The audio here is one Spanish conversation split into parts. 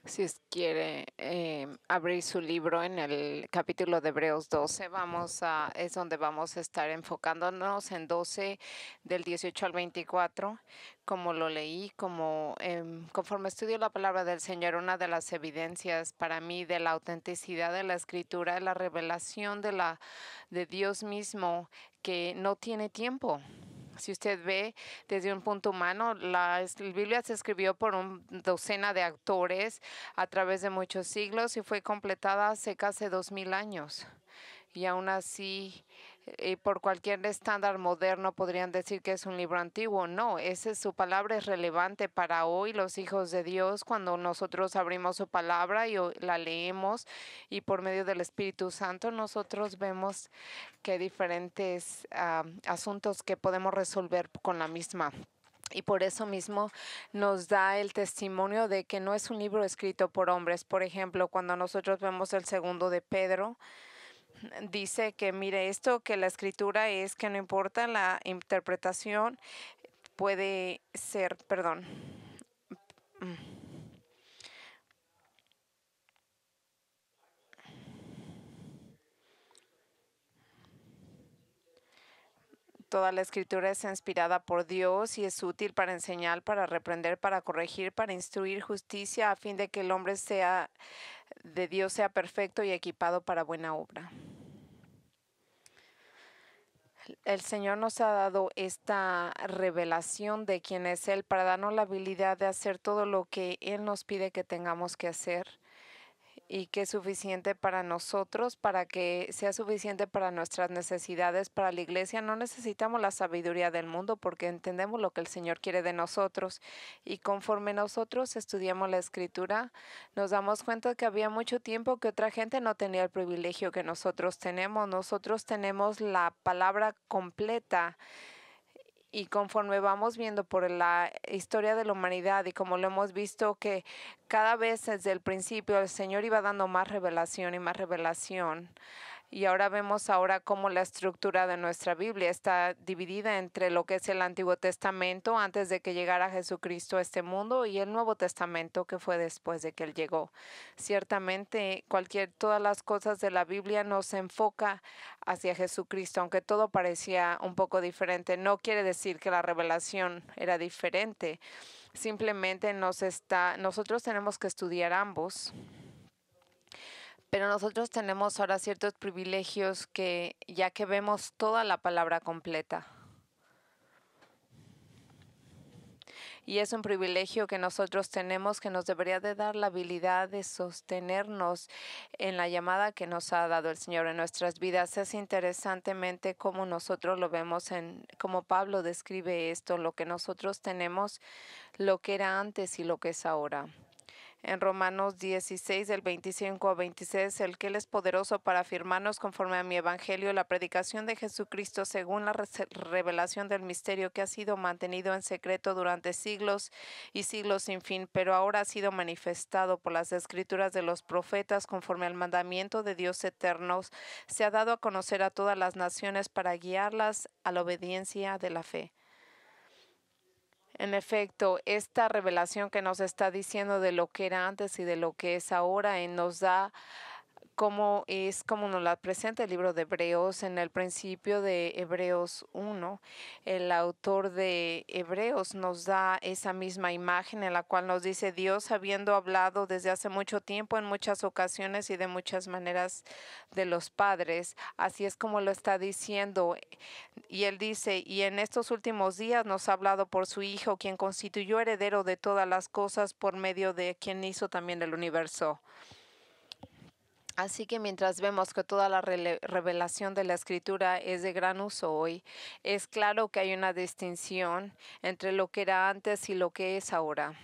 Si quiere abrir su libro en el capítulo de Hebreos 12, es donde vamos a estar enfocándonos en 12 del 18 al 24, como lo leí, conforme estudio la palabra del Señor, una de las evidencias para mí de la autenticidad de la Escritura es la revelación de Dios mismo que no tiene tiempo. Si usted ve desde un punto humano, la Biblia se escribió por una docena de autores a través de muchos siglos y fue completada hace casi 2000 años. Y aún así, por cualquier estándar moderno podrían decir que es un libro antiguo. No, su palabra es relevante para hoy, los hijos de Dios, cuando nosotros abrimos su palabra y la leemos y por medio del Espíritu Santo nosotros vemos que hay diferentes asuntos que podemos resolver con la misma. Y por eso mismo nos da el testimonio de que no es un libro escrito por hombres. Por ejemplo, cuando nosotros vemos el segundo de Pedro, dice que mire esto, que la escritura es que no importa la interpretación, puede ser, perdón. Toda la escritura es inspirada por Dios y es útil para enseñar, para reprender, para corregir, para instruir justicia, a fin de que el hombre de Dios sea perfecto y equipado para buena obra. El Señor nos ha dado esta revelación de quién es Él para darnos la habilidad de hacer todo lo que Él nos pide que tengamos que hacer y que es suficiente para nosotros, para que sea suficiente para nuestras necesidades, para la iglesia. No necesitamos la sabiduría del mundo porque entendemos lo que el Señor quiere de nosotros. Y conforme nosotros estudiamos la Escritura, nos damos cuenta que había mucho tiempo que otra gente no tenía el privilegio que nosotros tenemos. Nosotros tenemos la palabra completa. Y conforme vamos viendo por la historia de la humanidad y como lo hemos visto que cada vez desde el principio el Señor iba dando más revelación y más revelación. Y ahora vemos cómo la estructura de nuestra Biblia está dividida entre lo que es el Antiguo Testamento antes de que llegara Jesucristo a este mundo y el Nuevo Testamento que fue después de que Él llegó. Ciertamente todas las cosas de la Biblia nos enfoca hacia Jesucristo, aunque todo parecía un poco diferente. No quiere decir que la revelación era diferente. Simplemente nosotros tenemos que estudiar ambos. Pero nosotros tenemos ahora ciertos privilegios ya que vemos toda la palabra completa. Y es un privilegio que nosotros tenemos que nos debería de dar la habilidad de sostenernos en la llamada que nos ha dado el Señor en nuestras vidas. Es interesantemente cómo nosotros lo vemos cómo Pablo describe esto, lo que nosotros tenemos, lo que era antes y lo que es ahora. En Romanos 16, del 25 a 26, el que Él es poderoso para afirmarnos conforme a mi evangelio, la predicación de Jesucristo según la revelación del misterio que ha sido mantenido en secreto durante siglos y siglos sin fin, pero ahora ha sido manifestado por las escrituras de los profetas conforme al mandamiento de Dios eterno, se ha dado a conocer a todas las naciones para guiarlas a la obediencia de la fe. En efecto, esta revelación que nos está diciendo de lo que era antes y de lo que es ahora, nos da como nos la presenta el libro de Hebreos. En el principio de Hebreos 1, el autor de Hebreos nos da esa misma imagen en la cual nos dice Dios habiendo hablado desde hace mucho tiempo en muchas ocasiones y de muchas maneras de los padres. Así es como lo está diciendo. Y él dice, y en estos últimos días nos ha hablado por su Hijo, quien constituyó heredero de todas las cosas por medio de quien hizo también el universo. Así que mientras vemos que toda la revelación de la Escritura es de gran uso hoy, es claro que hay una distinción entre lo que era antes y lo que es ahora.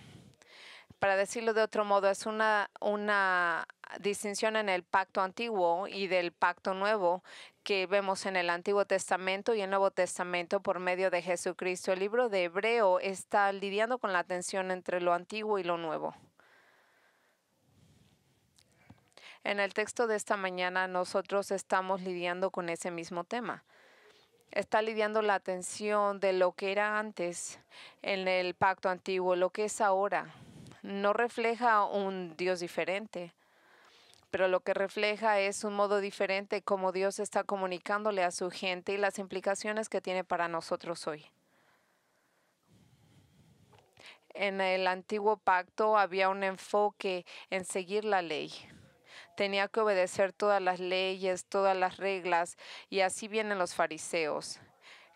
Para decirlo de otro modo, es una distinción en el pacto antiguo y del pacto nuevo que vemos en el Antiguo Testamento y el Nuevo Testamento por medio de Jesucristo. El libro de Hebreo está lidiando con la tensión entre lo antiguo y lo nuevo. En el texto de esta mañana nosotros estamos lidiando con ese mismo tema. está lidiando la atención de lo que era antes en el pacto antiguo, lo que es ahora. No refleja un Dios diferente, pero lo que refleja es un modo diferente como Dios está comunicándole a su gente y las implicaciones que tiene para nosotros hoy. En el antiguo pacto había un enfoque en seguir la ley. Tenía que obedecer todas las leyes, todas las reglas, y así vienen los fariseos,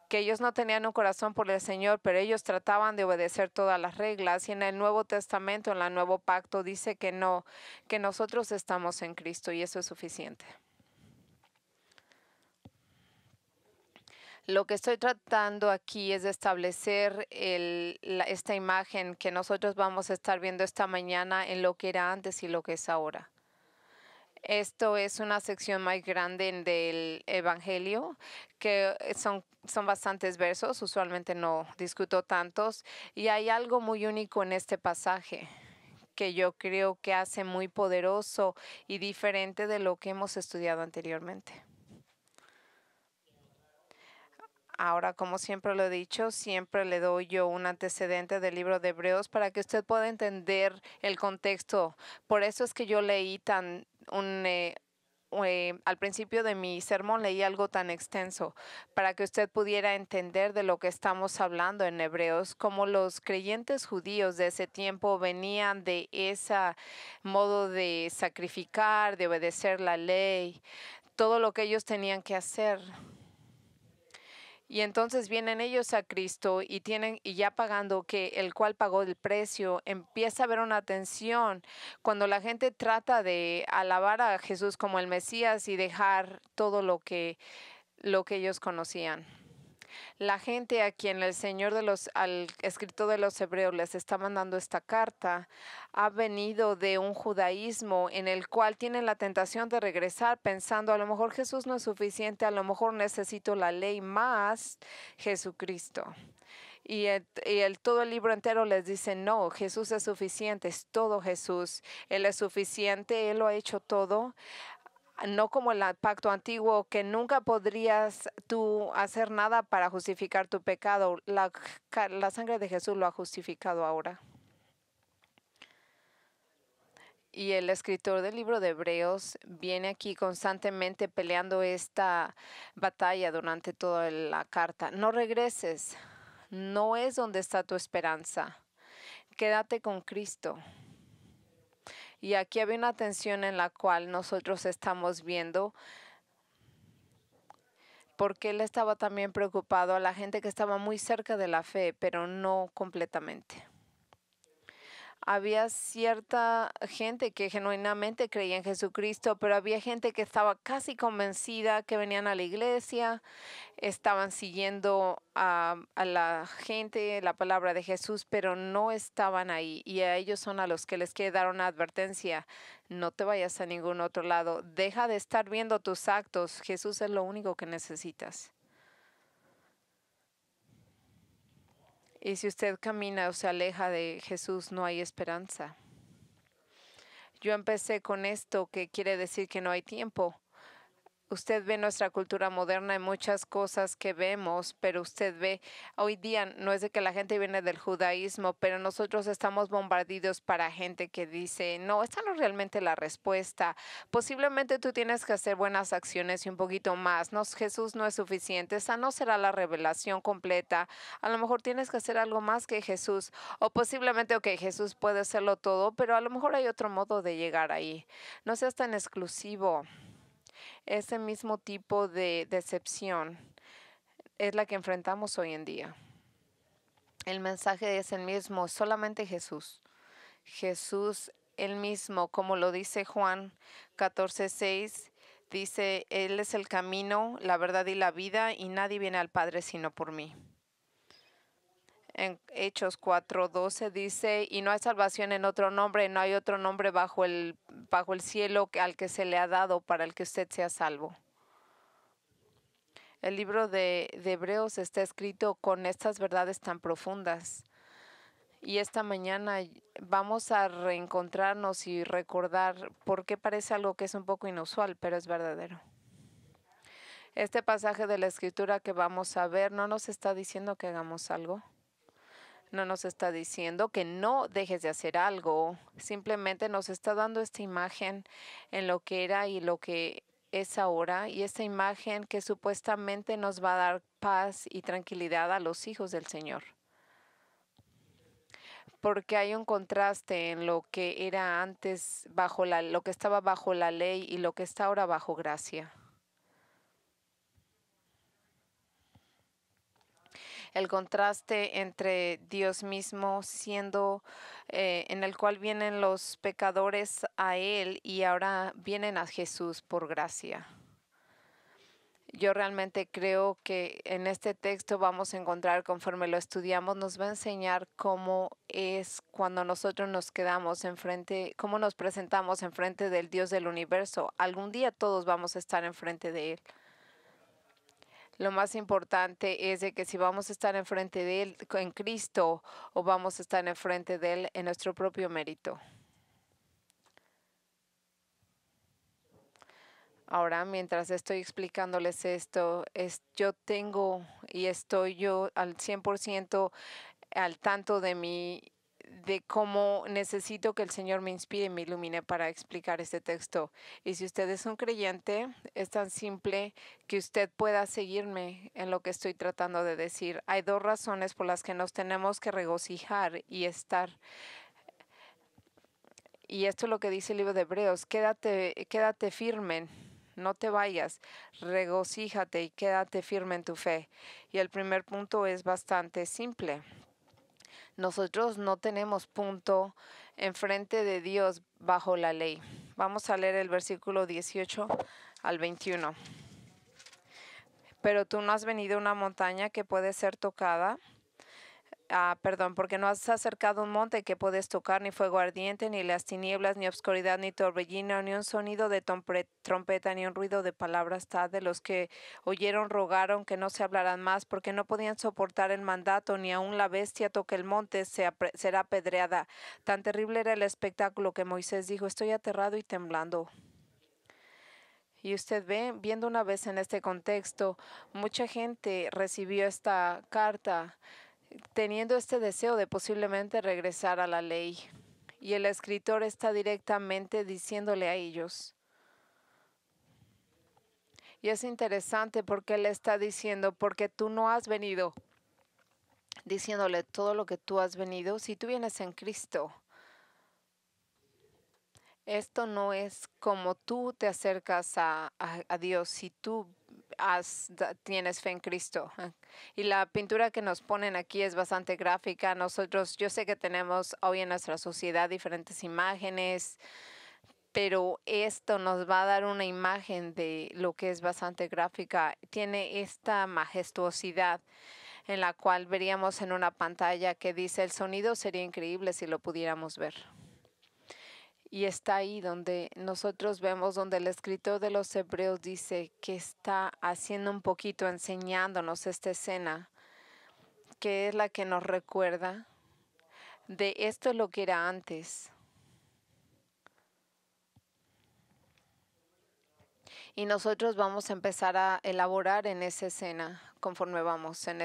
que ellos no tenían un corazón por el Señor, pero ellos trataban de obedecer todas las reglas. Y en el Nuevo Testamento, en el Nuevo Pacto, dice que no, que nosotros estamos en Cristo y eso es suficiente. Lo que estoy tratando aquí es de establecer esta imagen que nosotros vamos a estar viendo esta mañana en lo que era antes y lo que es ahora. Esto es una sección más grande del Evangelio, que son bastantes versos, usualmente no discuto tantos, y hay algo muy único en este pasaje que yo creo que hace muy poderoso y diferente de lo que hemos estudiado anteriormente. Ahora, como siempre lo he dicho, siempre le doy yo un antecedente del libro de Hebreos para que usted pueda entender el contexto. Por eso es que yo leí al principio de mi sermón leí algo tan extenso para que usted pudiera entender de lo que estamos hablando en Hebreos, cómo los creyentes judíos de ese tiempo venían de ese modo de sacrificar, de obedecer la ley, todo lo que ellos tenían que hacer. Y entonces vienen ellos a Cristo y ya pagando que el cual pagó el precio, empieza a haber una tensión cuando la gente trata de alabar a Jesús como el Mesías y dejar todo lo que ellos conocían. La gente a quien el Señor al escritor de los Hebreos les está mandando esta carta, ha venido de un judaísmo en el cual tienen la tentación de regresar pensando a lo mejor Jesús no es suficiente, a lo mejor necesito la ley más Jesucristo. Y todo el libro entero les dice, no, Jesús es suficiente, es todo Jesús. Él es suficiente, Él lo ha hecho todo. No como el pacto antiguo, que nunca podrías tú hacer nada para justificar tu pecado. La sangre de Jesús lo ha justificado ahora. Y el escritor del libro de Hebreos viene aquí constantemente peleando esta batalla durante toda la carta. No regreses, no es donde está tu esperanza. Quédate con Cristo. Y aquí había una tensión en la cual nosotros estamos viendo, porque él estaba también preocupado a la gente que estaba muy cerca de la fe, pero no completamente. Había cierta gente que genuinamente creía en Jesucristo, pero había gente que estaba casi convencida, que venían a la iglesia, estaban siguiendo a la gente, la palabra de Jesús, pero no estaban ahí. Y a ellos son a los que les quiere dar una advertencia. No te vayas a ningún otro lado. Deja de estar viendo tus actos. Jesús es lo único que necesitas. Y si usted camina o se aleja de Jesús, no hay esperanza. Yo empecé con esto, que quiere decir que no hay tiempo. Usted ve nuestra cultura moderna en muchas cosas que vemos, pero usted ve, hoy día no es de que la gente viene del judaísmo, pero nosotros estamos bombardeados para gente que dice, no, esta no es realmente la respuesta. Posiblemente tú tienes que hacer buenas acciones y un poquito más. No, Jesús no es suficiente, esa no será la revelación completa. A lo mejor tienes que hacer algo más que Jesús. O posiblemente, ok, Jesús puede hacerlo todo, pero a lo mejor hay otro modo de llegar ahí. No seas tan exclusivo. Ese mismo tipo de decepción es la que enfrentamos hoy en día. El mensaje es el mismo, solamente Jesús. Jesús el mismo, como lo dice Juan 14:6, dice, Él es el camino, la verdad y la vida, y nadie viene al Padre sino por mí. En Hechos 4:12 dice, y no hay salvación en otro nombre, no hay otro nombre bajo el cielo al que se le ha dado para el que usted sea salvo. El libro de Hebreos está escrito con estas verdades tan profundas. Y esta mañana vamos a reencontrarnos y recordar por qué parece algo que es un poco inusual, pero es verdadero. Este pasaje de la Escritura que vamos a ver no nos está diciendo que hagamos algo. No nos está diciendo que no dejes de hacer algo. Simplemente nos está dando esta imagen en lo que era y lo que es ahora. Y esta imagen que supuestamente nos va a dar paz y tranquilidad a los hijos del Señor. Porque hay un contraste en lo que era antes lo que estaba bajo la ley y lo que está ahora bajo gracia. El contraste entre Dios mismo siendo en el cual vienen los pecadores a Él y ahora vienen a Jesús por gracia. Yo realmente creo que en este texto vamos a encontrar, conforme lo estudiamos, nos va a enseñar cómo es cuando nosotros nos quedamos enfrente, cómo nos presentamos enfrente del Dios del universo. Algún día todos vamos a estar enfrente de Él. Lo más importante es de que si vamos a estar enfrente de Él en Cristo o vamos a estar enfrente de Él en nuestro propio mérito. Ahora, mientras estoy explicándoles esto, yo tengo y estoy yo al 100% al tanto de cómo necesito que el Señor me inspire y me ilumine para explicar este texto. Y si usted es un creyente, es tan simple que usted pueda seguirme en lo que estoy tratando de decir. Hay dos razones por las que nos tenemos que regocijar y estar. Y esto es lo que dice el libro de Hebreos. Quédate firme. No te vayas, regocíjate y quédate firme en tu fe. Y el primer punto es bastante simple. Nosotros no tenemos punto enfrente de Dios bajo la ley. Vamos a leer el versículo 18 al 21. Pero tú no has venido a una montaña que puede ser tocada. Porque no has acercado un monte que puedes tocar, ni fuego ardiente, ni las tinieblas, ni obscuridad, ni torbellino, ni un sonido de trompeta, ni un ruido de palabras tal. De los que oyeron rogaron que no se hablaran más, porque no podían soportar el mandato, ni aun la bestia toque el monte, será apedreada. Tan terrible era el espectáculo que Moisés dijo: estoy aterrado y temblando. Y usted ve, viendo una vez en este contexto, mucha gente recibió esta carta teniendo este deseo de posiblemente regresar a la ley. Y el escritor está directamente diciéndole a ellos. Y es interesante porque él está diciendo, porque tú no has venido, diciéndole todo lo que tú has venido, si tú vienes en Cristo. Esto no es como tú te acercas a Dios si tú tienes fe en Cristo. Y la pintura que nos ponen aquí es bastante gráfica. Yo sé que tenemos hoy en nuestra sociedad diferentes imágenes, pero esto nos va a dar una imagen de lo que es bastante gráfica. Tiene esta majestuosidad en la cual veríamos en una pantalla que dice: el sonido sería increíble si lo pudiéramos ver. Y está ahí donde nosotros vemos, donde el escritor de los Hebreos dice que está haciendo un poquito, enseñándonos esta escena, que es la que nos recuerda de esto es lo que era antes. Y nosotros vamos a empezar a elaborar en esa escena conforme vamos en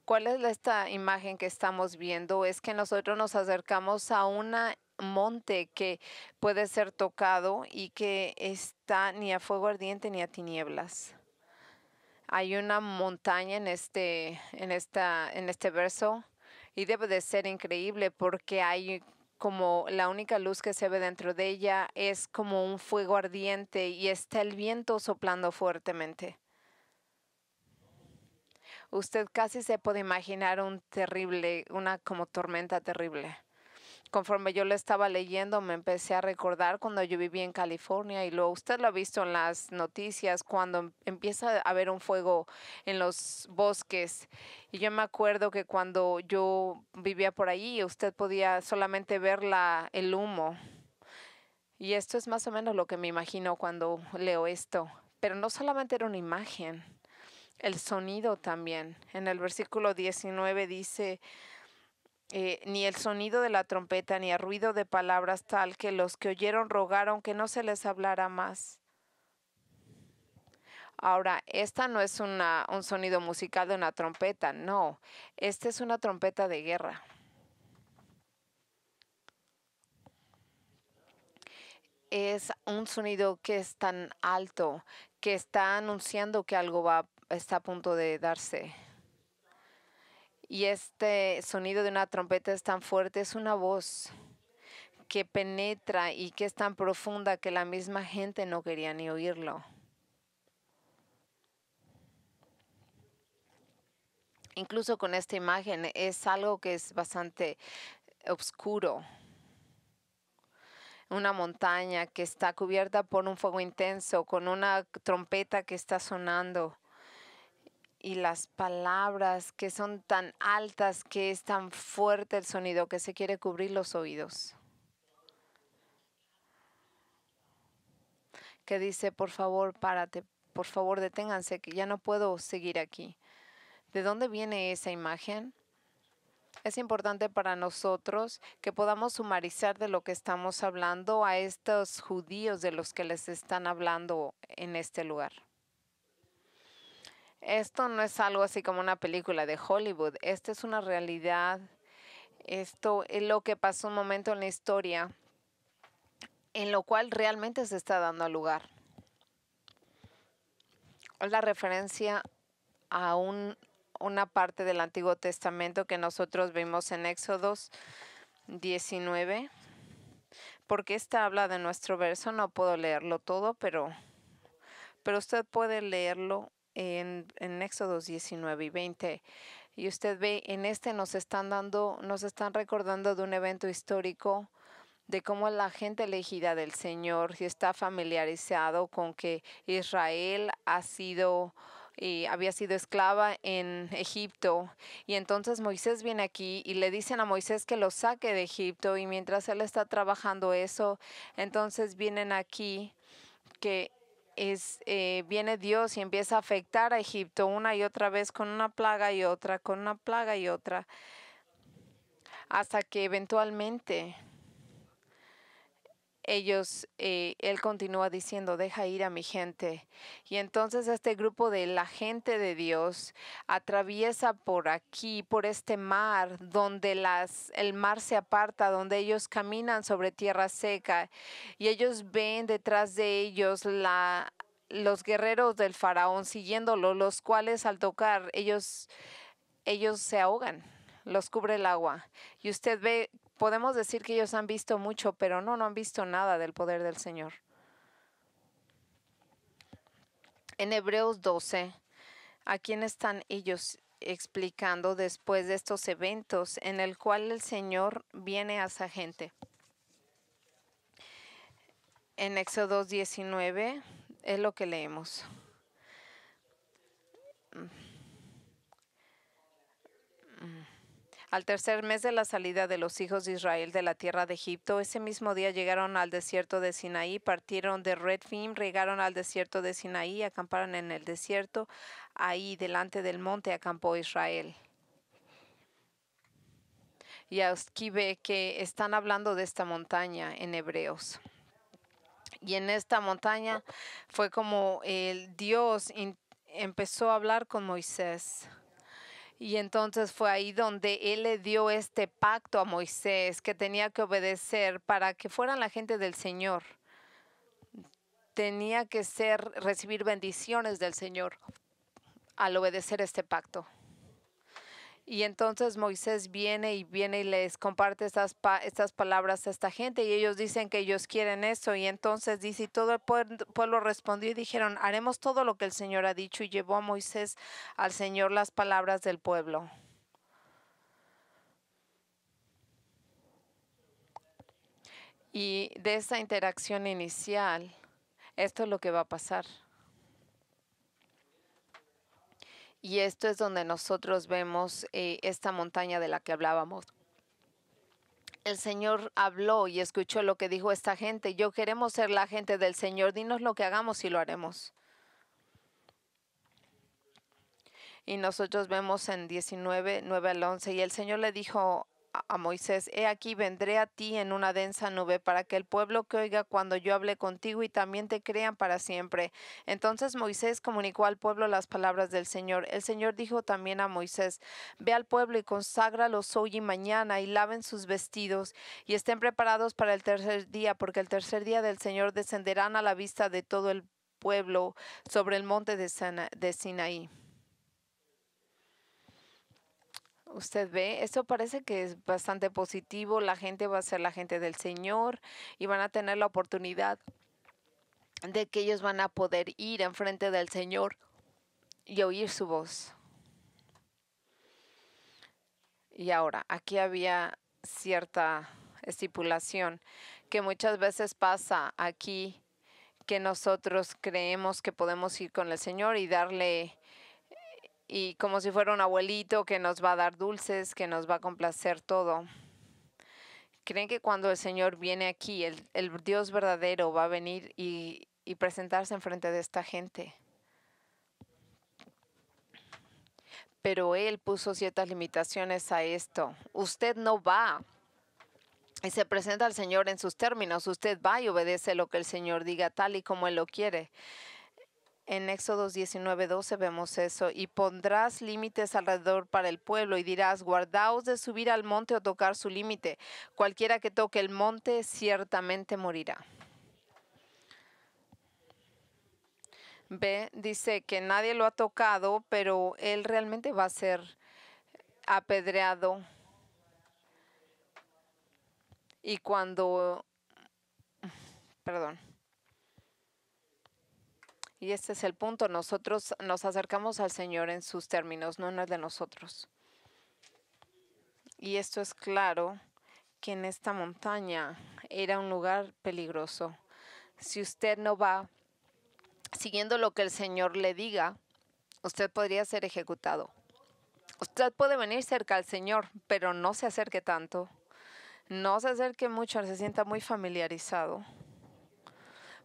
¿Cuál es esta imagen que estamos viendo? Es que nosotros nos acercamos a una monte que puede ser tocado y que está ni a fuego ardiente ni a tinieblas. Hay una montaña en este verso y debe de ser increíble porque hay como la única luz que se ve dentro de ella es como un fuego ardiente y está el viento soplando fuertemente. Usted casi se puede imaginar una como tormenta terrible. Conforme yo lo estaba leyendo, me empecé a recordar cuando yo vivía en California y luego usted lo ha visto en las noticias cuando empieza a haber un fuego en los bosques. Y yo me acuerdo que cuando yo vivía por ahí, usted podía solamente ver el humo. Y esto es más o menos lo que me imagino cuando leo esto. Pero no solamente era una imagen, el sonido también. En el versículo 19 dice: ni el sonido de la trompeta, ni el ruido de palabras tal que los que oyeron rogaron que no se les hablara más. Ahora, esta no es un sonido musical de una trompeta, no. Esta es una trompeta de guerra. Es un sonido que es tan alto que está anunciando que algo está a punto de darse. Y este sonido de una trompeta es tan fuerte, es una voz que penetra y que es tan profunda que la misma gente no quería ni oírlo. Incluso con esta imagen es algo que es bastante oscuro. Una montaña que está cubierta por un fuego intenso, con una trompeta que está sonando. Y las palabras que son tan altas, que es tan fuerte el sonido que se quiere cubrir los oídos. Que dice, por favor, párate, por favor, deténganse, que ya no puedo seguir aquí. ¿De dónde viene esa imagen? Es importante para nosotros que podamos sumarizar de lo que estamos hablando a estos judíos de los que les están hablando en este lugar. Esto no es algo así como una película de Hollywood. Esta es una realidad. Esto es lo que pasó un momento en la historia en lo cual realmente se está dando lugar. Es la referencia a una parte del Antiguo Testamento que nosotros vimos en Éxodos 19. Porque esta habla de nuestro verso, no puedo leerlo todo, pero usted puede leerlo en Éxodos 19 y 20. Y usted ve, en este nos están recordando de un evento histórico, de cómo la gente elegida del Señor está familiarizado con que Israel había sido esclava en Egipto. Y entonces Moisés viene aquí y le dicen a Moisés que lo saque de Egipto. Y mientras él está trabajando eso, entonces vienen aquí que viene Dios y empieza a afectar a Egipto una y otra vez con una plaga y otra, con una plaga y otra, hasta que eventualmente él continúa diciendo, deja ir a mi gente. Y entonces este grupo de la gente de Dios atraviesa por aquí, por este mar, donde el mar se aparta, donde ellos caminan sobre tierra seca, y ellos ven detrás de ellos los guerreros del faraón siguiéndolo, los cuales al tocar ellos se ahogan, los cubre el agua. Y usted ve, podemos decir que ellos han visto mucho, pero no han visto nada del poder del Señor. En Hebreos 12, ¿a quién están ellos explicando después de estos eventos en el cual el Señor viene a esa gente? En Éxodo 19 es lo que leemos. Al tercer mes de la salida de los hijos de Israel de la tierra de Egipto, ese mismo día llegaron al desierto de Sinaí, partieron de Refidim, llegaron al desierto de Sinaí, acamparon en el desierto. Ahí delante del monte acampó Israel. Y aquí ve que están hablando de esta montaña en Hebreos. Y en esta montaña fue como el Dios empezó a hablar con Moisés. Y entonces fue ahí donde él le dio este pacto a Moisés que tenía que obedecer para que fueran la gente del Señor. Tenía que recibir bendiciones del Señor al obedecer este pacto. Y entonces Moisés viene y les comparte estas palabras a esta gente y ellos dicen que ellos quieren eso. Y entonces dice, y todo el pueblo respondió y dijeron, haremos todo lo que el Señor ha dicho. Y llevó a Moisés al Señor las palabras del pueblo. Y de esa interacción inicial, esto es lo que va a pasar. Y esto es donde nosotros vemos esta montaña de la que hablábamos. El Señor habló y escuchó lo que dijo esta gente. Yo queremos ser la gente del Señor. Dinos lo que hagamos y lo haremos. Y nosotros vemos en 19, 9 al 11. Y el Señor le dijo a Moisés: he aquí vendré a ti en una densa nube para que el pueblo que oiga cuando yo hable contigo y también te crean para siempre. Entonces Moisés comunicó al pueblo las palabras del Señor. El Señor dijo también a Moisés: ve al pueblo y conságralos hoy y mañana y laven sus vestidos y estén preparados para el tercer día, porque el tercer día del Señor descenderán a la vista de todo el pueblo sobre el monte de Sinaí. Usted ve, esto parece que es bastante positivo. La gente va a ser la gente del Señor y van a tener la oportunidad de que ellos van a poder ir enfrente del Señor y oír su voz. Y ahora, aquí había cierta estipulación que muchas veces pasa aquí, que nosotros creemos que podemos ir con el Señor y darle, y como si fuera un abuelito que nos va a dar dulces, que nos va a complacer todo. ¿Creen que cuando el Señor viene aquí, el Dios verdadero va a venir y presentarse enfrente de esta gente? Pero Él puso ciertas limitaciones a esto. Usted no va y se presenta al Señor en sus términos. Usted va y obedece lo que el Señor diga, tal y como Él lo quiere. En Éxodo 19:12 vemos eso. Y pondrás límites alrededor para el pueblo y dirás: guardaos de subir al monte o tocar su límite. Cualquiera que toque el monte ciertamente morirá. Ve, dice que nadie lo ha tocado, pero él realmente va a ser apedreado. Y cuando, perdón. Y este es el punto, nosotros nos acercamos al Señor en sus términos, no en el de nosotros. Y esto es claro, que en esta montaña era un lugar peligroso. Si usted no va siguiendo lo que el Señor le diga, usted podría ser ejecutado. Usted puede venir cerca al Señor, pero no se acerque tanto. No se acerque mucho, se sienta muy familiarizado.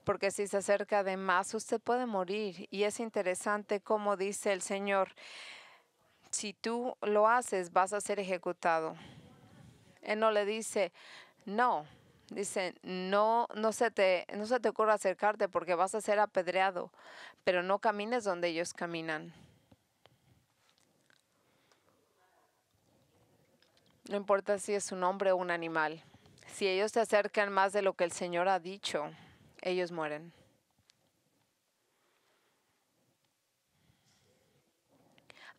Porque si se acerca de más, usted puede morir. Y es interesante cómo dice el Señor: si tú lo haces, vas a ser ejecutado. Él no le dice, no. Dice, no se te ocurra acercarte porque vas a ser apedreado, pero no camines donde ellos caminan. No importa si es un hombre o un animal. Si ellos se acercan más de lo que el Señor ha dicho, ellos mueren.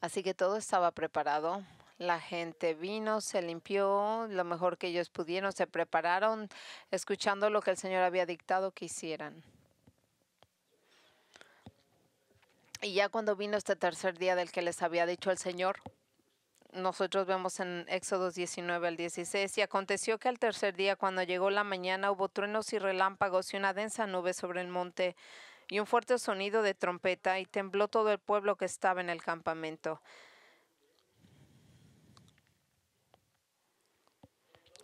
Así que todo estaba preparado. La gente vino, se limpió lo mejor que ellos pudieron, se prepararon, escuchando lo que el Señor había dictado que hicieran. Y ya cuando vino este tercer día del que les había dicho el Señor, nosotros vemos en Éxodo 19-16, y aconteció que al tercer día, cuando llegó la mañana, hubo truenos y relámpagos y una densa nube sobre el monte y un fuerte sonido de trompeta, y tembló todo el pueblo que estaba en el campamento.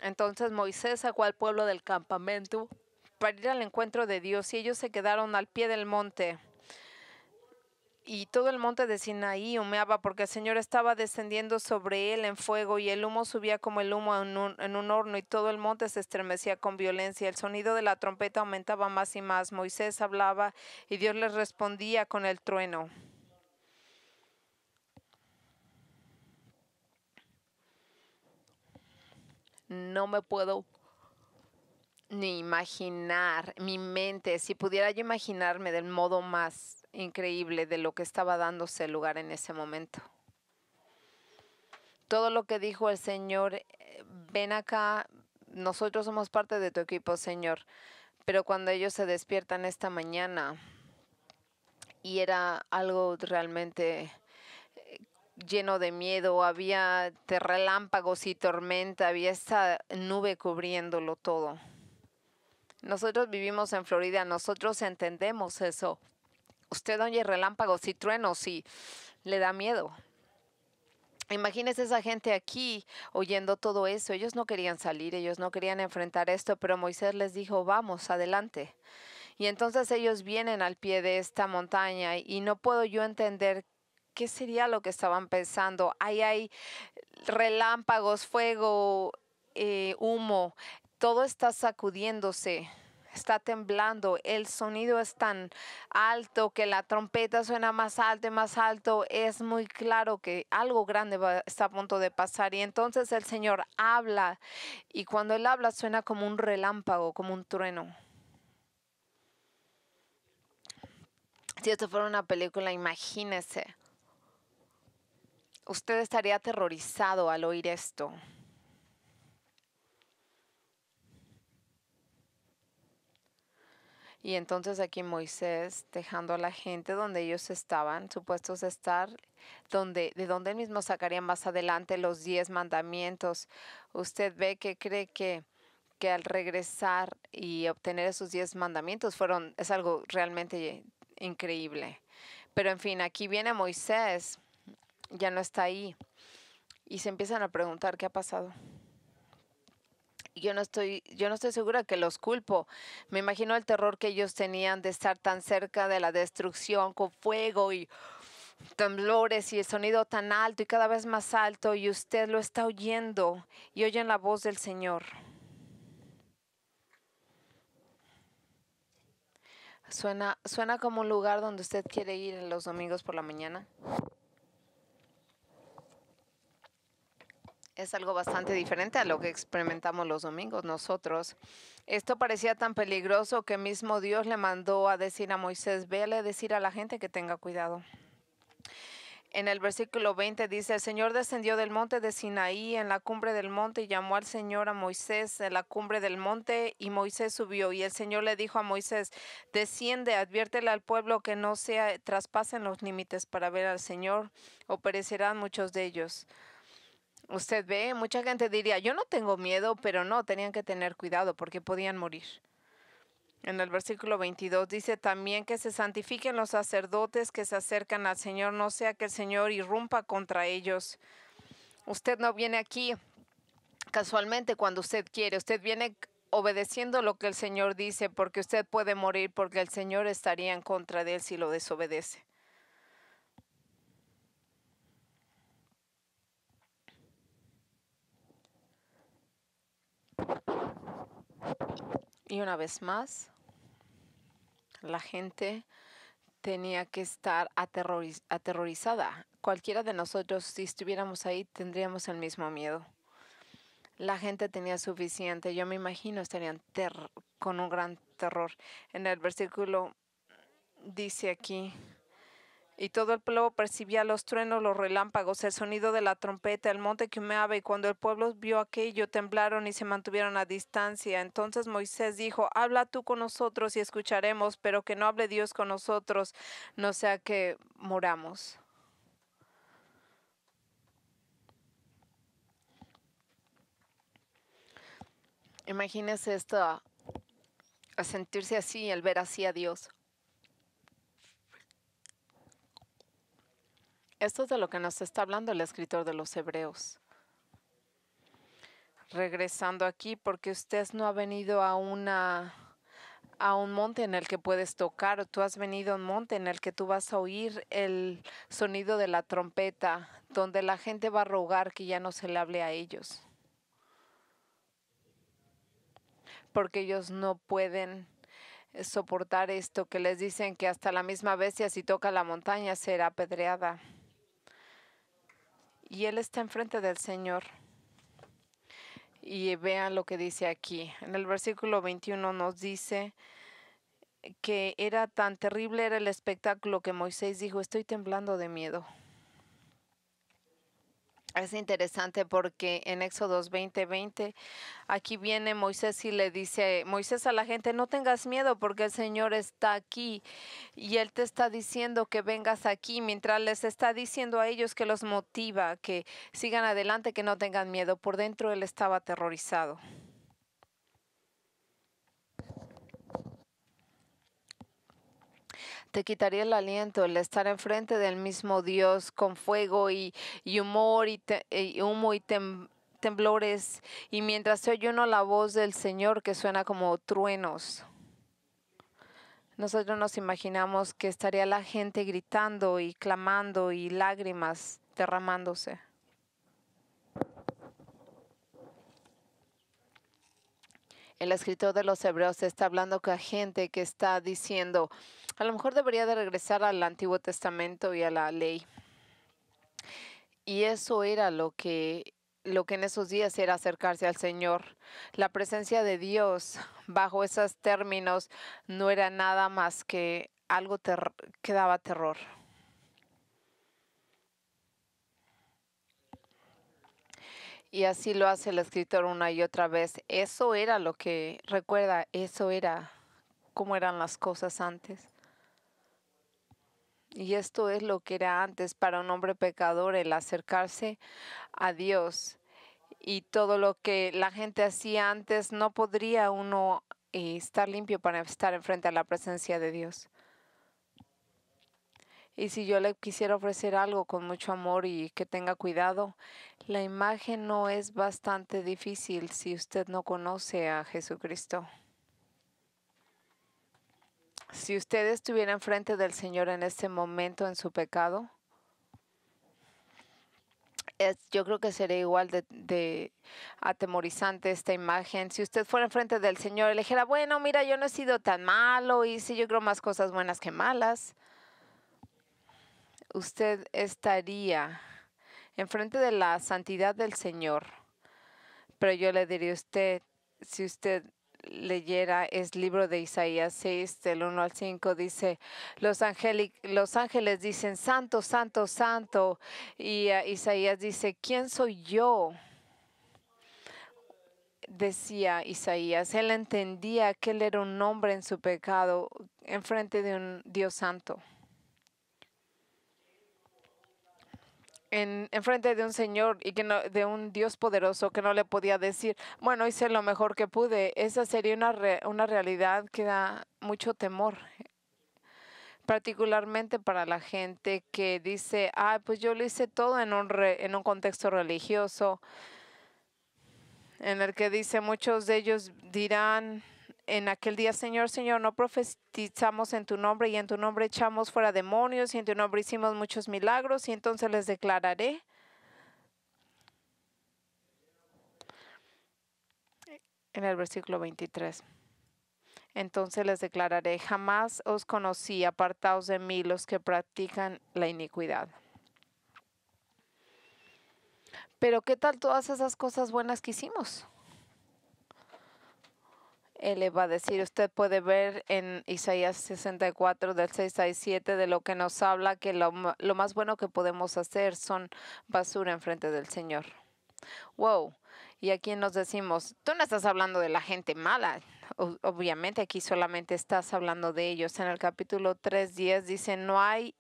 Entonces Moisés sacó al pueblo del campamento para ir al encuentro de Dios, y ellos se quedaron al pie del monte. Y todo el monte de Sinaí humeaba porque el Señor estaba descendiendo sobre él en fuego, y el humo subía como el humo en un horno, y todo el monte se estremecía con violencia. El sonido de la trompeta aumentaba más y más. Moisés hablaba y Dios les respondía con el trueno. No me puedo ni imaginar, mi mente, si pudiera yo imaginarme del modo más increíble de lo que estaba dándose lugar en ese momento. Todo lo que dijo el Señor, ven acá, nosotros somos parte de tu equipo, Señor. Pero cuando ellos se despiertan esta mañana, y era algo realmente lleno de miedo, había relámpagos y tormenta, había esta nube cubriéndolo todo. Nosotros vivimos en Florida, nosotros entendemos eso. Usted oye relámpagos y truenos y le da miedo. Imagínese esa gente aquí oyendo todo eso. Ellos no querían salir, ellos no querían enfrentar esto, pero Moisés les dijo, vamos, adelante. Y entonces ellos vienen al pie de esta montaña, y no puedo yo entender ¿qué sería lo que estaban pensando? Ahí hay relámpagos, fuego, humo, todo está sacudiéndose, está temblando, el sonido es tan alto que la trompeta suena más alto y más alto, es muy claro que algo grande está a punto de pasar y entonces el Señor habla y cuando Él habla suena como un relámpago, como un trueno. Si esto fuera una película, imagínese, usted estaría aterrorizado al oír esto. Y entonces aquí Moisés, dejando a la gente donde ellos estaban, supuestos a estar, de donde él mismo sacaría más adelante los 10 mandamientos, usted ve que cree que al regresar y obtener esos 10 mandamientos es algo realmente increíble. Pero en fin, aquí viene Moisés, ya no está ahí, y se empiezan a preguntar qué ha pasado. Yo no estoy segura que los culpo. Me imagino el terror que ellos tenían de estar tan cerca de la destrucción con fuego y temblores y el sonido tan alto y cada vez más alto y usted lo está oyendo y oyen la voz del Señor. Suena como un lugar donde usted quiere ir los domingos por la mañana. Es algo bastante diferente a lo que experimentamos los domingos nosotros. Esto parecía tan peligroso que mismo Dios le mandó a decir a Moisés, véale a decir a la gente que tenga cuidado. En el versículo 20 dice, el Señor descendió del monte de Sinaí en la cumbre del monte y llamó al Señor a Moisés en la cumbre del monte y Moisés subió y el Señor le dijo a Moisés, desciende, adviértele al pueblo que no se traspasen los límites para ver al Señor o perecerán muchos de ellos. Usted ve, mucha gente diría, yo no tengo miedo, pero no, tenían que tener cuidado porque podían morir. En el versículo 22 dice también que se santifiquen los sacerdotes que se acercan al Señor, no sea que el Señor irrumpa contra ellos. Usted no viene aquí casualmente cuando usted quiere, usted viene obedeciendo lo que el Señor dice porque usted puede morir porque el Señor estaría en contra de él si lo desobedece. Y una vez más, la gente tenía que estar aterrorizada. Cualquiera de nosotros, si estuviéramos ahí, tendríamos el mismo miedo. La gente tenía suficiente. Yo me imagino estarían con un gran terror. En el versículo dice aquí, y todo el pueblo percibía los truenos, los relámpagos, el sonido de la trompeta, el monte que humeaba, y cuando el pueblo vio aquello, temblaron y se mantuvieron a distancia. Entonces Moisés dijo, habla tú con nosotros y escucharemos, pero que no hable Dios con nosotros, no sea que muramos. Imagínese esto, a sentirse así, el ver así a Dios. Esto es de lo que nos está hablando el escritor de los Hebreos. Regresando aquí, porque usted no ha venido a un monte en el que puedes tocar, tú has venido a un monte en el que tú vas a oír el sonido de la trompeta, donde la gente va a rogar que ya no se le hable a ellos, porque ellos no pueden soportar esto, que les dicen que hasta la misma bestia si toca la montaña será apedreada. Y él está enfrente del Señor. Y vean lo que dice aquí. En el versículo 21 nos dice que era tan terrible era el espectáculo que Moisés dijo, estoy temblando de miedo. Es interesante porque en Éxodos 20:20, aquí viene Moisés y le dice, Moisés a la gente, no tengas miedo porque el Señor está aquí y Él te está diciendo que vengas aquí, mientras les está diciendo a ellos que los motiva, que sigan adelante, que no tengan miedo. Por dentro Él estaba aterrorizado. Te quitaría el aliento el estar enfrente del mismo Dios con fuego y humor y humo y temblores. Y mientras se oye uno la voz del Señor que suena como truenos. Nosotros nos imaginamos que estaría la gente gritando y clamando y lágrimas derramándose. El escritor de los Hebreos está hablando con gente que está diciendo, a lo mejor debería de regresar al Antiguo Testamento y a la ley. Y eso era lo que en esos días era acercarse al Señor. La presencia de Dios bajo esos términos no era nada más que algo que daba terror. Y así lo hace el escritor una y otra vez. Eso era lo que, recuerda, eso era cómo eran las cosas antes. Y esto es lo que era antes para un hombre pecador, el acercarse a Dios. Y todo lo que la gente hacía antes, no podría uno estar limpio para estar enfrente a la presencia de Dios. Y si yo le quisiera ofrecer algo con mucho amor y que tenga cuidado, la imagen no es bastante difícil si usted no conoce a Jesucristo. Si usted estuviera enfrente del Señor en este momento en su pecado, yo creo que sería igual de atemorizante esta imagen. Si usted fuera enfrente del Señor y le dijera, bueno, mira, yo no he sido tan malo y sí, yo creo más cosas buenas que malas, usted estaría enfrente de la santidad del Señor. Pero yo le diría a usted, si usted leyera el libro de Isaías 6, del 1 al 5, dice, los ángeles dicen, santo, santo, santo. Y Isaías dice, ¿quién soy yo? Decía Isaías, él entendía que él era un hombre en su pecado, enfrente de un Dios santo. Enfrente de un Señor y que no, de un Dios poderoso que no le podía decir, bueno, hice lo mejor que pude. Esa sería una realidad que da mucho temor, particularmente para la gente que dice, pues yo lo hice todo en un contexto religioso, en el que dice, muchos de ellos dirán en aquel día, Señor, Señor, no profetizamos en tu nombre y en tu nombre echamos fuera demonios y en tu nombre hicimos muchos milagros y entonces les declararé. En el versículo 23. Entonces les declararé, jamás os conocí, apartaos de mí los que practican la iniquidad. Pero ¿qué tal todas esas cosas buenas que hicimos? Él le va a decir, usted puede ver en Isaías 64 del 6 al 7 de lo que nos habla que lo más bueno que podemos hacer son basura en frente del Señor. Wow. Y aquí nos decimos, tú no estás hablando de la gente mala. Obviamente aquí solamente estás hablando de ellos. En el capítulo 3:10 dice, no hay,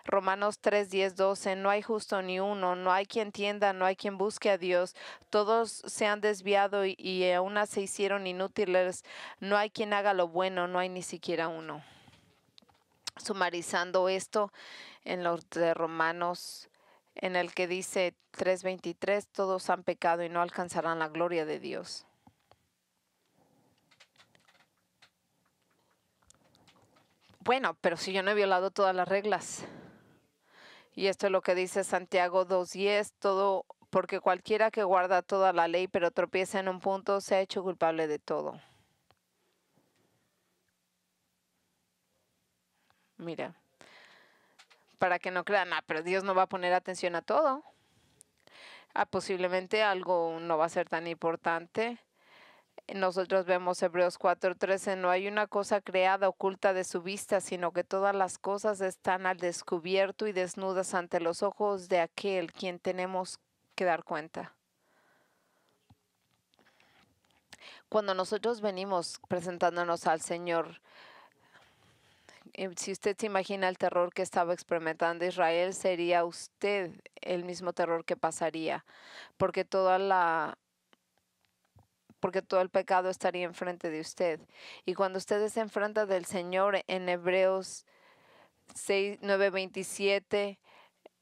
Romanos 3:10, 12, no hay justo ni uno, no hay quien entienda, no hay quien busque a Dios. Todos se han desviado y aún se hicieron inútiles. No hay quien haga lo bueno, no hay ni siquiera uno. Sumarizando esto en los de Romanos, en el que dice 3:23, todos han pecado y no alcanzarán la gloria de Dios. Bueno, pero si yo no he violado todas las reglas. Y esto es lo que dice Santiago 2:10, todo, porque cualquiera que guarda toda la ley pero tropieza en un punto, se ha hecho culpable de todo. Mira, para que no crean, pero Dios no va a poner atención a todo. Posiblemente algo no va a ser tan importante. Nosotros vemos Hebreos 4:13, no hay una cosa creada oculta de su vista, sino que todas las cosas están al descubierto y desnudas ante los ojos de aquel quien tenemos que dar cuenta. Cuando nosotros venimos presentándonos al Señor, si usted se imagina el terror que estaba experimentando Israel, sería usted el mismo terror que pasaría, porque porque todo el pecado estaría enfrente de usted. Y cuando usted se enfrenta del Señor en Hebreos 6:9-27,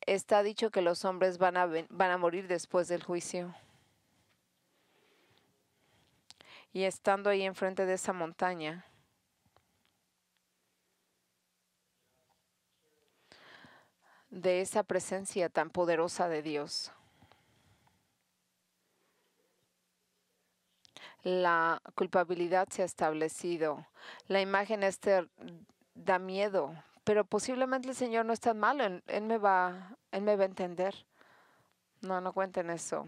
está dicho que los hombres van a morir después del juicio. Y estando ahí enfrente de esa montaña, de esa presencia tan poderosa de Dios. La culpabilidad se ha establecido. La imagen da miedo, pero posiblemente el Señor no es tan malo. Él me va a entender. No cuenten eso.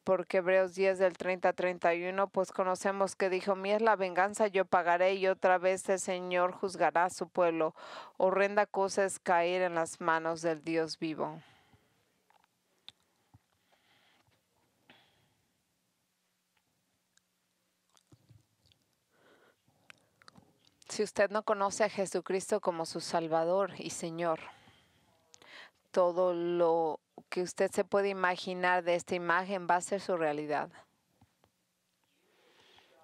Porque Hebreos 10 del 30 a 31, pues conocemos que dijo: mía es la venganza, yo pagaré, y otra vez el Señor juzgará a su pueblo. Horrenda cosa es caer en las manos del Dios vivo. Si usted no conoce a Jesucristo como su Salvador y Señor, todo lo que usted se puede imaginar de esta imagen va a ser su realidad.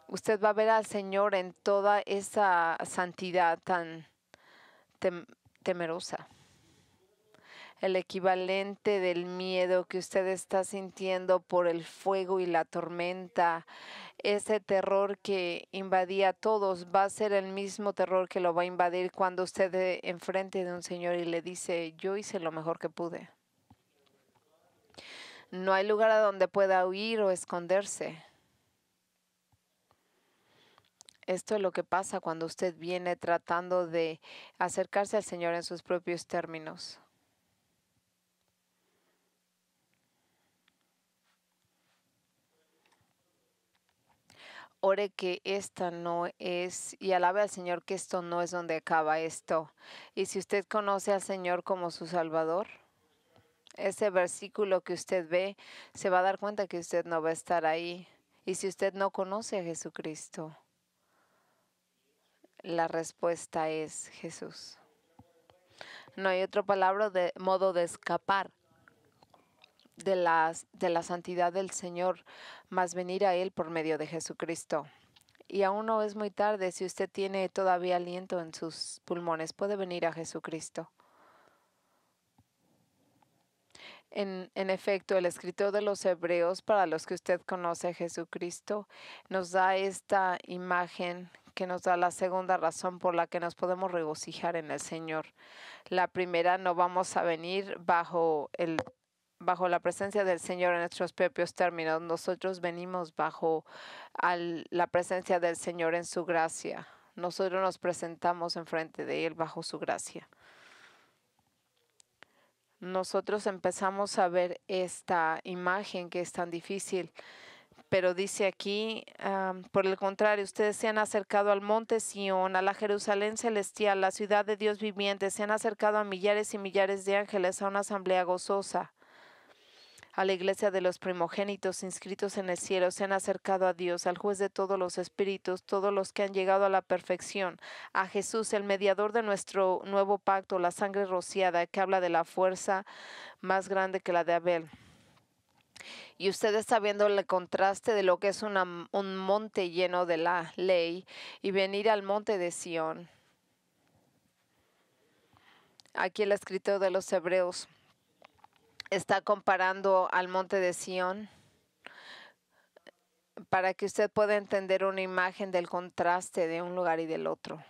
Usted va a ver al Señor en toda esa santidad tan temerosa. El equivalente del miedo que usted está sintiendo por el fuego y la tormenta, ese terror que invadía a todos, va a ser el mismo terror que lo va a invadir cuando usted enfrente de un Señor y le dice: yo hice lo mejor que pude. No hay lugar a donde pueda huir o esconderse. Esto es lo que pasa cuando usted viene tratando de acercarse al Señor en sus propios términos. Ore que esta no es, y alabe al Señor que esto no es donde acaba esto. Y si usted conoce al Señor como su Salvador, ese versículo que usted ve, se va a dar cuenta que usted no va a estar ahí. Y si usted no conoce a Jesucristo, la respuesta es Jesús. No hay otra palabra de modo de escapar de la santidad del Señor, más venir a Él por medio de Jesucristo. Y aún no es muy tarde. Si usted tiene todavía aliento en sus pulmones, puede venir a Jesucristo. En efecto, el escritor de los Hebreos, para los que usted conoce a Jesucristo, nos da esta imagen que nos da la segunda razón por la que nos podemos regocijar en el Señor. La primera, no vamos a venir bajo la presencia del Señor en nuestros propios términos. Nosotros venimos bajo la presencia del Señor en su gracia. Nosotros nos presentamos enfrente de Él bajo su gracia. Nosotros empezamos a ver esta imagen que es tan difícil, pero dice aquí, por el contrario, ustedes se han acercado al monte Sión, a la Jerusalén celestial, la ciudad de Dios viviente, se han acercado a millares y millares de ángeles, a una asamblea gozosa, a la iglesia de los primogénitos inscritos en el cielo, se han acercado a Dios, al juez de todos los espíritus, todos los que han llegado a la perfección, a Jesús, el mediador de nuestro nuevo pacto, la sangre rociada, que habla de la fuerza más grande que la de Abel. Y usted está viendo el contraste de lo que es un monte lleno de la ley y venir al monte de Sión. Aquí el escritor de los Hebreos está comparando al monte de Sión para que usted pueda entender una imagen del contraste de un lugar y del otro.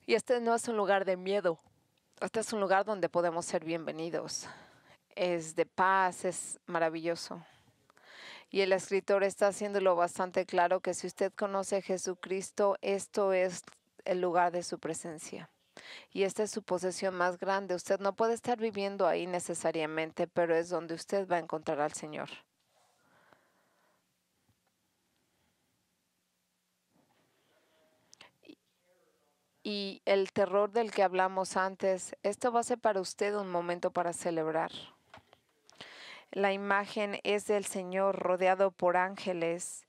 Y este no es un lugar de miedo. Este es un lugar donde podemos ser bienvenidos. Es de paz, es maravilloso. Y el escritor está haciéndolo bastante claro que si usted conoce a Jesucristo, esto es el lugar de su presencia. Y esta es su posesión más grande. Usted no puede estar viviendo ahí necesariamente, pero es donde usted va a encontrar al Señor. Y el terror del que hablamos antes, esto va a ser para usted un momento para celebrar. La imagen es del Señor rodeado por ángeles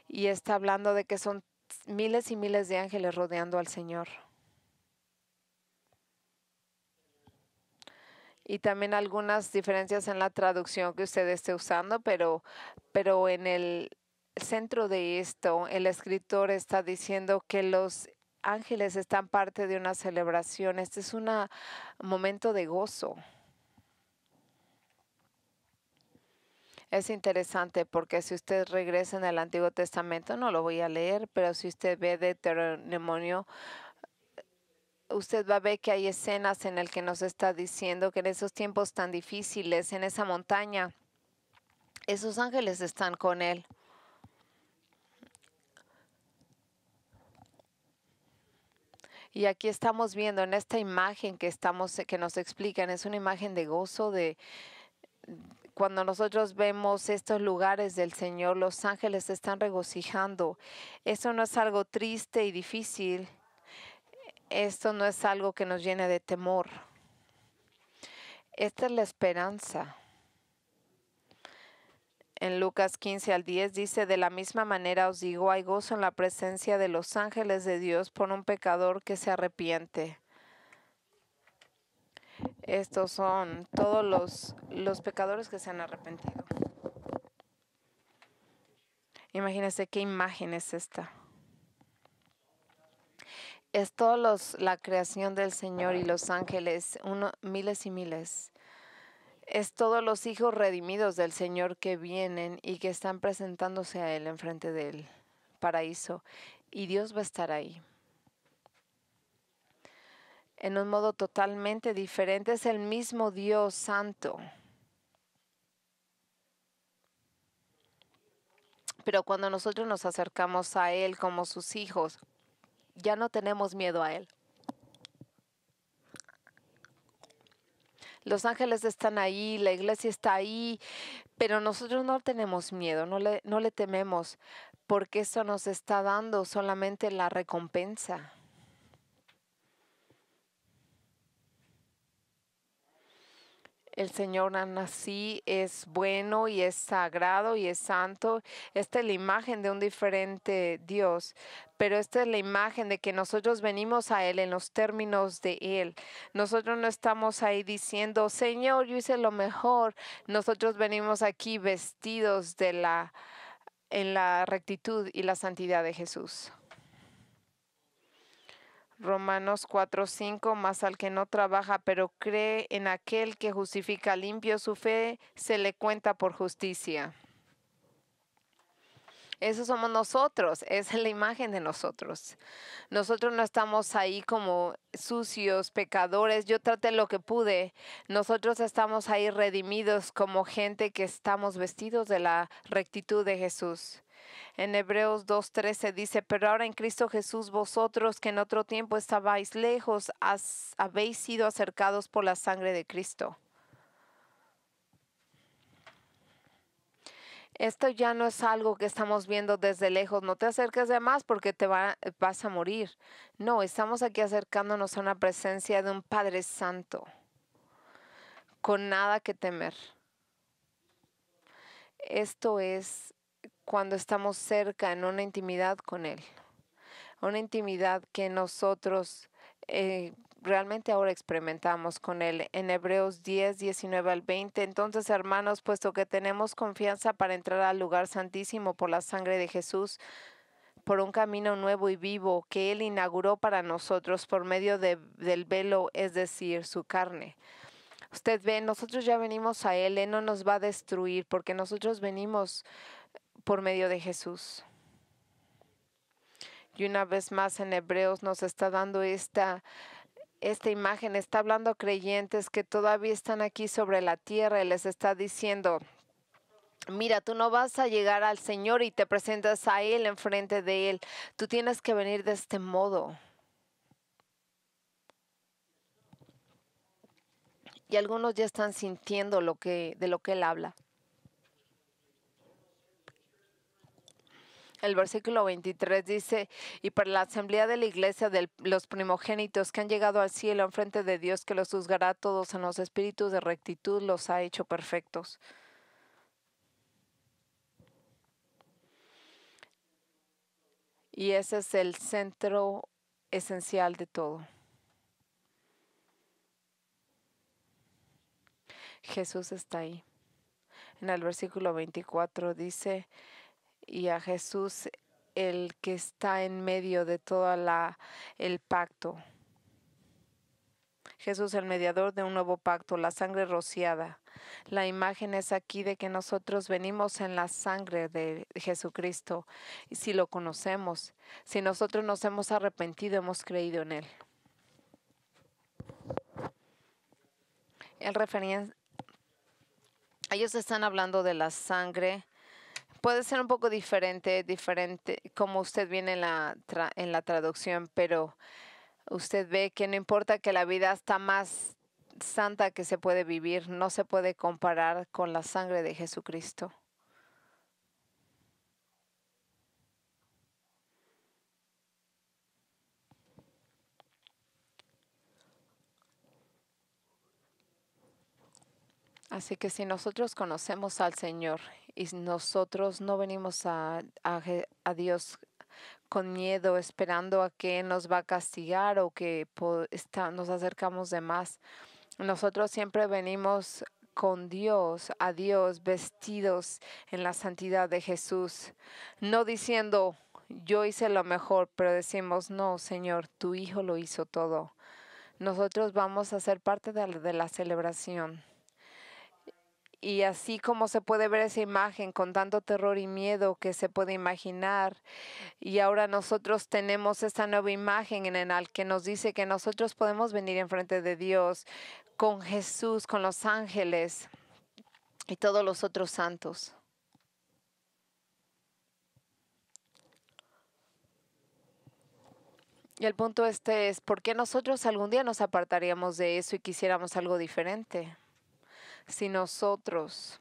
y está hablando de que son miles y miles de ángeles rodeando al Señor. Y también algunas diferencias en la traducción que usted esté usando, pero en el centro de esto, el escritor está diciendo que los ángeles están parte de una celebración. Este es un momento de gozo. Es interesante porque si usted regresa en el Antiguo Testamento, no lo voy a leer, pero si usted ve Deuteronomio usted va a ver que hay escenas en las que nos está diciendo que en esos tiempos tan difíciles, en esa montaña, esos ángeles están con él. Y aquí estamos viendo en esta imagen que nos explican, es una imagen de gozo, de cuando nosotros vemos estos lugares del Señor, los ángeles se están regocijando. Eso no es algo triste y difícil. Esto no es algo que nos llene de temor. Esta es la esperanza. En Lucas 15:10 dice, de la misma manera os digo, hay gozo en la presencia de los ángeles de Dios por un pecador que se arrepiente. Estos son todos los pecadores que se han arrepentido. Imagínense qué imagen es esta. Es toda la creación del Señor y los ángeles, miles y miles. Es todos los hijos redimidos del Señor que vienen y que están presentándose a Él enfrente del paraíso. Y Dios va a estar ahí. En un modo totalmente diferente, es el mismo Dios santo. Pero cuando nosotros nos acercamos a Él como sus hijos, ya no tenemos miedo a Él. Los ángeles están ahí, la iglesia está ahí, pero nosotros no tenemos miedo, no le tememos, porque eso nos está dando solamente la recompensa. El Señor así es bueno y es sagrado y es santo. Esta es la imagen de un diferente Dios, pero esta es la imagen de que nosotros venimos a Él en los términos de Él. Nosotros no estamos ahí diciendo, Señor, yo hice lo mejor. Nosotros venimos aquí vestidos en la rectitud y la santidad de Jesús. Romanos 4:5, mas al que no trabaja, pero cree en aquel que justifica limpio, su fe se le cuenta por justicia. Eso somos nosotros, esa es la imagen de nosotros. Nosotros no estamos ahí como sucios, pecadores. Yo traté lo que pude. Nosotros estamos ahí redimidos como gente que estamos vestidos de la rectitud de Jesús. En Hebreos 2:13 dice, pero ahora en Cristo Jesús vosotros que en otro tiempo estabais lejos, habéis sido acercados por la sangre de Cristo. Esto ya no es algo que estamos viendo desde lejos. No te acerques de más porque vas a morir. No, estamos aquí acercándonos a una presencia de un Padre Santo, con nada que temer. Esto es cuando estamos cerca en una intimidad con Él. Una intimidad que nosotros realmente ahora experimentamos con Él. En Hebreos 10:19-20. Entonces, hermanos, puesto que tenemos confianza para entrar al lugar santísimo por la sangre de Jesús, por un camino nuevo y vivo que Él inauguró para nosotros por medio del velo, es decir, su carne. Usted ve, nosotros ya venimos a Él no nos va a destruir porque nosotros venimos por medio de Jesús. Y una vez más en Hebreos nos está dando esta imagen, está hablando a creyentes que todavía están aquí sobre la tierra y les está diciendo, mira, tú no vas a llegar al Señor y te presentas a Él enfrente de Él. Tú tienes que venir de este modo. Y algunos ya están sintiendo de lo que Él habla. El versículo 23 dice, y para la asamblea de la iglesia de los primogénitos que han llegado al cielo enfrente de Dios, que los juzgará a todos en los espíritus de rectitud, los ha hecho perfectos. Y ese es el centro esencial de todo. Jesús está ahí. En el versículo 24 dice, y a Jesús, el que está en medio de todo el pacto. Jesús, el mediador de un nuevo pacto, la sangre rociada. La imagen es aquí de que nosotros venimos en la sangre de Jesucristo. Y si lo conocemos, si nosotros nos hemos arrepentido, hemos creído en Él. El referien- Ellos están hablando de la sangre. Puede ser un poco diferente como usted viene en la traducción, pero usted ve que no importa que la vida está más santa que se puede vivir, no se puede comparar con la sangre de Jesucristo. Así que si nosotros conocemos al Señor y nosotros no venimos a Dios con miedo, esperando a que nos va a castigar o que nos acercamos de más, nosotros siempre venimos con Dios, a Dios, vestidos en la santidad de Jesús, no diciendo yo hice lo mejor, pero decimos no, Señor, tu Hijo lo hizo todo. Nosotros vamos a ser parte de la celebración. Y así como se puede ver esa imagen con tanto terror y miedo que se puede imaginar, y ahora nosotros tenemos esta nueva imagen en el que nos dice que nosotros podemos venir enfrente de Dios con Jesús, con los ángeles y todos los otros santos. Y el punto este es, ¿por qué nosotros algún día nos apartaríamos de eso y quisiéramos algo diferente? Si nosotros,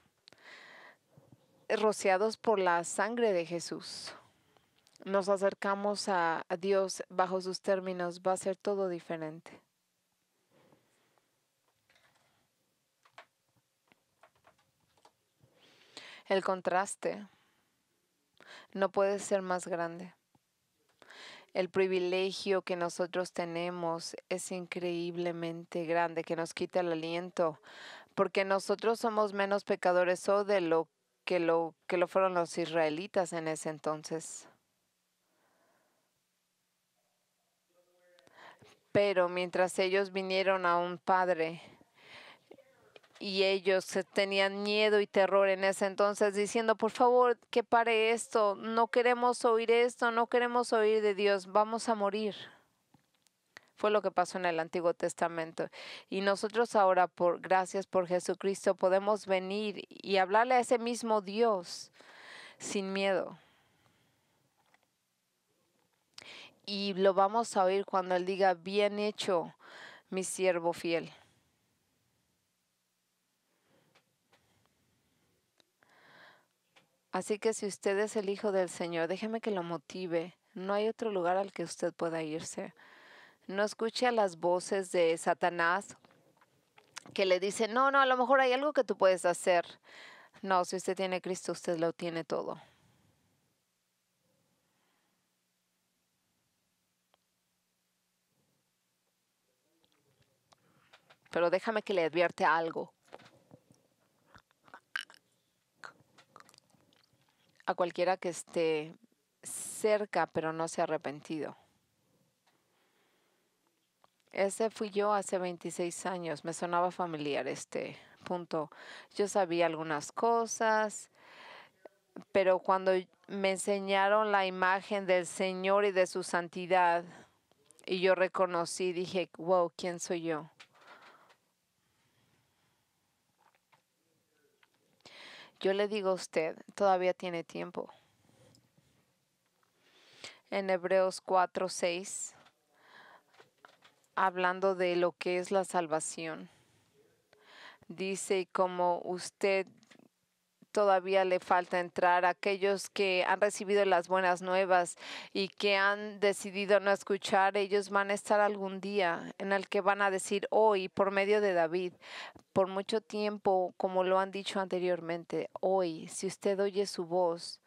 rociados por la sangre de Jesús, nos acercamos a Dios bajo sus términos, va a ser todo diferente. El contraste no puede ser más grande. El privilegio que nosotros tenemos es increíblemente grande, que nos quita el aliento, porque nosotros somos menos pecadores o de lo que lo fueron los israelitas en ese entonces. Pero mientras ellos vinieron a un padre y ellos tenían miedo y terror en ese entonces, diciendo, por favor, que pare esto, no queremos oír esto, no queremos oír de Dios, vamos a morir. Fue lo que pasó en el Antiguo Testamento. Y nosotros ahora, gracias por Jesucristo, podemos venir y hablarle a ese mismo Dios sin miedo. Y lo vamos a oír cuando Él diga, bien hecho, mi siervo fiel. Así que si usted es el Hijo del Señor, déjeme que lo motive. No hay otro lugar al que usted pueda irse. No escuche a las voces de Satanás que le dicen, no, a lo mejor hay algo que tú puedes hacer. No, si usted tiene a Cristo, usted lo tiene todo. Pero déjame que le advierte algo a cualquiera que esté cerca pero no se ha arrepentido. Ese fui yo hace 26 años. Me sonaba familiar este punto. Yo sabía algunas cosas, pero cuando me enseñaron la imagen del Señor y de su santidad, y yo reconocí, dije, wow, ¿quién soy yo? Yo le digo a usted, todavía tiene tiempo. En Hebreos 4:6, hablando de lo que es la salvación, dice, como usted todavía le falta entrar, aquellos que han recibido las buenas nuevas y que han decidido no escuchar, ellos van a estar algún día en el que van a decir hoy, por medio de David, por mucho tiempo, como lo han dicho anteriormente, hoy, si usted oye su voz,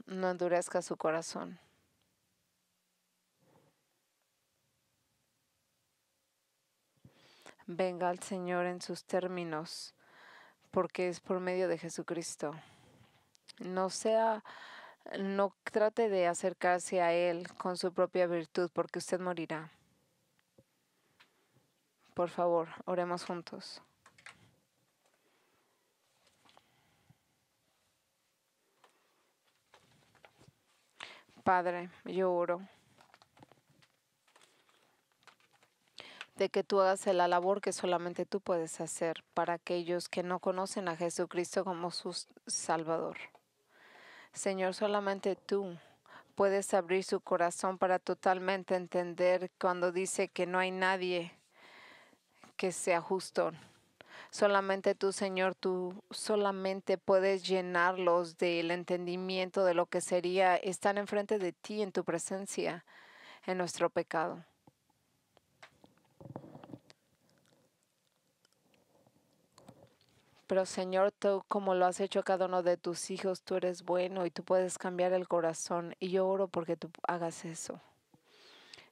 no endurezca su corazón. Venga al Señor en sus términos, porque es por medio de Jesucristo. No trate de acercarse a Él con su propia virtud, porque usted morirá. Por favor, oremos juntos. Padre, yo oro de que tú hagas la labor que solamente tú puedes hacer para aquellos que no conocen a Jesucristo como su Salvador. Señor, solamente tú puedes abrir su corazón para totalmente entender cuando dice que no hay nadie que sea justo. Solamente tú, Señor, tú solamente puedes llenarlos del entendimiento de lo que sería estar enfrente de ti en tu presencia, en nuestro pecado. Pero Señor, tú como lo has hecho a cada uno de tus hijos, tú eres bueno y tú puedes cambiar el corazón. Y yo oro porque tú hagas eso.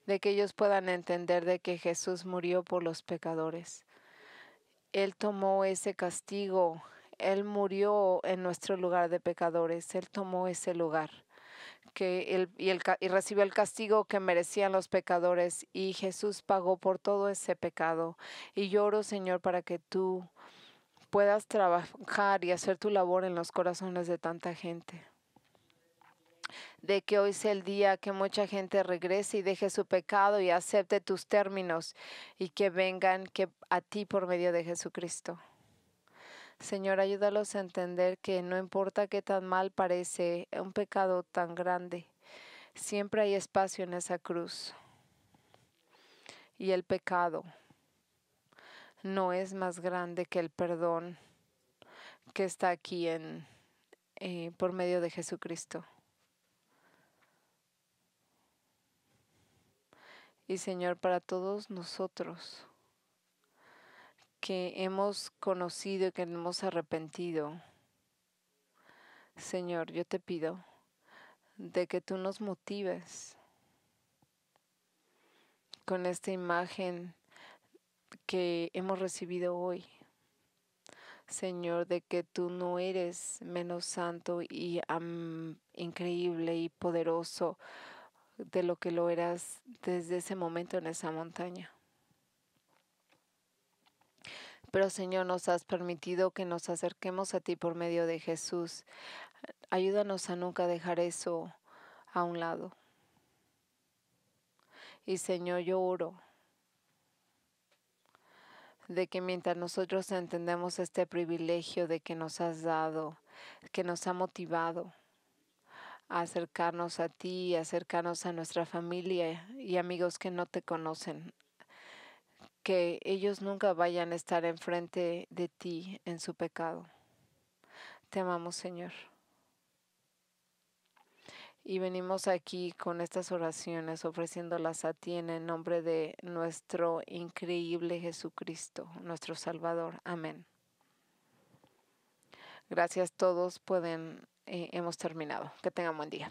De que ellos puedan entender de que Jesús murió por los pecadores. Él tomó ese castigo. Él murió en nuestro lugar de pecadores. Él tomó ese lugar. Y recibió el castigo que merecían los pecadores. Y Jesús pagó por todo ese pecado. Y yo oro, Señor, para que tú puedas trabajar y hacer tu labor en los corazones de tanta gente. De que hoy sea el día que mucha gente regrese y deje su pecado y acepte tus términos y que vengan a ti por medio de Jesucristo. Señor, ayúdalos a entender que no importa qué tan mal parece un pecado tan grande, siempre hay espacio en esa cruz. Y el pecado no es más grande que el perdón que está aquí por medio de Jesucristo. Y Señor, para todos nosotros que hemos conocido y que hemos arrepentido, Señor, yo te pido de que tú nos motives con esta imagen que hemos recibido hoy. Señor, de que tú no eres menos santo y increíble y poderoso de lo que lo eras desde ese momento en esa montaña. Pero Señor, nos has permitido que nos acerquemos a ti por medio de Jesús. Ayúdanos a nunca dejar eso a un lado. Y Señor, yo oro de que mientras nosotros entendemos este privilegio de que nos has dado, que nos ha motivado a acercarnos a ti, a acercarnos a nuestra familia y amigos que no te conocen, que ellos nunca vayan a estar enfrente de ti en su pecado. Te amamos, Señor. Y venimos aquí con estas oraciones ofreciéndolas a ti en el nombre de nuestro increíble Jesucristo, nuestro Salvador. Amén. Gracias, todos hemos terminado. Que tengan buen día.